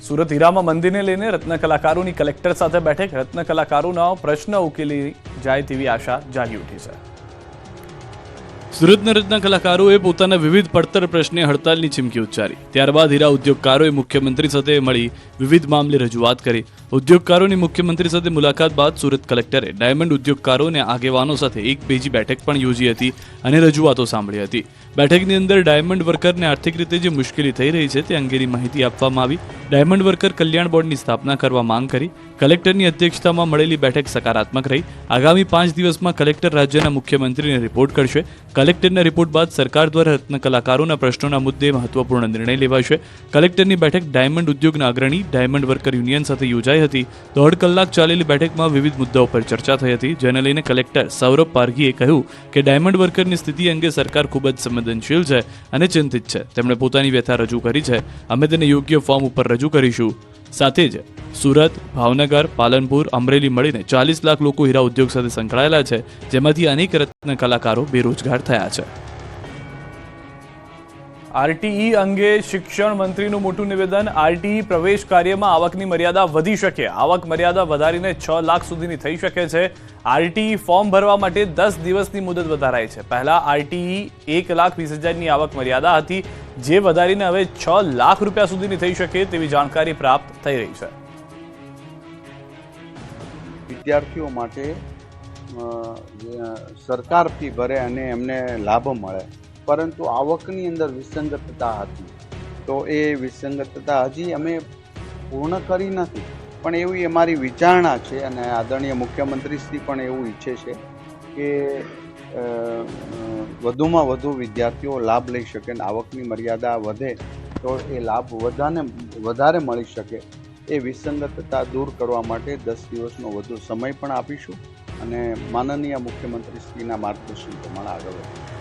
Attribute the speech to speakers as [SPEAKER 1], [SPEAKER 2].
[SPEAKER 1] સુરત હીરામાં મંદિરને લઈને રત્ન કલાકારોની કલેક્ટર સાથે બેઠક. રત્ન કલાકારોના પ્રશ્ન ઉકેલી જાય તેવી આશા જાગી ઉઠી છે.
[SPEAKER 2] સુરતના રત્ન કલાકારોએ પોતાના વિવિધ પડતર પ્રશ્ને હડતાલની ચીમકી ઉચ્ચારી. ત્યારબાદ હીરા ઉદ્યોગકારોએ મુખ્યમંત્રી સાથે મળી વિવિધ મામલે રજૂઆત કરી. ઉદ્યોગકારોની મુખ્યમંત્રી સાથે મુલાકાત બાદ સુરત કલેક્ટરે ડાયમંડ ઉદ્યોગકારો અને આગેવાનો સાથે એક પેજી બેઠક પણ યોજી હતી અને રજૂઆતો સાંભળી હતી. બેઠકની અંદર ડાયમંડ વર્કરને આર્થિક રીતે જે મુશ્કેલી થઈ રહી છે તે અંગેની માહિતી આપવામાં આવી. ડાયમંડ વર્કર કલ્યાણ બોર્ડની સ્થાપના કરવા માંગ કરી. કલેક્ટરની અધ્યક્ષતામાં મળેલી બેઠક સકારાત્મક રહી. આગામી 5 દિવસમાં કલેક્ટર રાજ્યના મુખ્યમંત્રીને રિપોર્ટ કરશે. કલેક્ટરના રિપોર્ટ બાદ સરકાર દ્વારા રત્ન કલાકારોના પ્રશ્નોના મુદ્દે મહત્વપૂર્ણ નિર્ણય લેવાશે. કલેક્ટરની બેઠક ડાયમંડ ઉદ્યોગના અગ્રણી ડાયમંડ વર્કર યુનિયન સાથે યોજાઈ હતી. 1.5 કલાક ચાલેલી બેઠકમાં વિવિધ મુદ્દાઓ પર ચર્ચા થઈ હતી, જેને લઈને કલેક્ટર સૌરભ પારઘીએ કહ્યું કે ડાયમંડ વર્કરની સ્થિતિ અંગે સરકાર ખૂબ જ સંવેદનશીલ છે અને ચિંતિત છે. તેમણે પોતાની વ્યથા રજૂ કરી છે. અમે તેને યોગ્ય ફોર્મ ઉપર રજૂ કરીશું. સાથે જ સુરત, ભાવનગર, પાલનપુર, અમરેલી મળીને 40 લાખ લોકો હીરા ઉદ્યોગ સાથે સંકળાયેલા છે, જેમાંથી અનેક રત્ન કલાકારો બેરોજગાર થયા છે.
[SPEAKER 1] આરટીઈ અંગે શિક્ષણ મંત્રીનું મોટું નિવેદન. આરટીઈ પ્રવેશ કાર્યમાં આવકની મર્યાદા વધી શકે. આવક મર્યાદા વધારીને 6 લાખ સુધીની થઈ શકે છે. આરટીઈ ફોર્મ ભરવા માટે 10 દિવસની મુદત વધારાઈ છે. પહેલા આરટીઈ 1,20,000ની આવક મર્યાદા હતી, જે વધારીને હવે 6 લાખ રૂપિયા સુધીની થઈ શકે તેવી જાણકારી પ્રાપ્ત થઈ રહી છે.
[SPEAKER 3] વિદ્યાર્થીઓ માટે સરકાર ફી ભરે અને એમને લાભ મળે, પરંતુ આવકની અંદર વિસંગતતા હતી. તો એ વિસંગતતા હજી અમે પૂર્ણ કરી નથી, પણ એવી અમારી વિચારણા છે અને આદરણીય મુખ્યમંત્રીશ્રી પણ એવું ઈચ્છે છે કે વધુમાં વધુ વિદ્યાર્થીઓ લાભ લઈ શકે અને આવકની મર્યાદા વધે તો એ લાભ વધારે મળી શકે. એ વિસંગતતા દૂર કરવા માટે 10 દિવસનો વધુ સમય પણ આપીશું અને માનનીય મુખ્યમંત્રીશ્રીના માર્ગદર્શન પ્રમાણે આગળ વધીશું.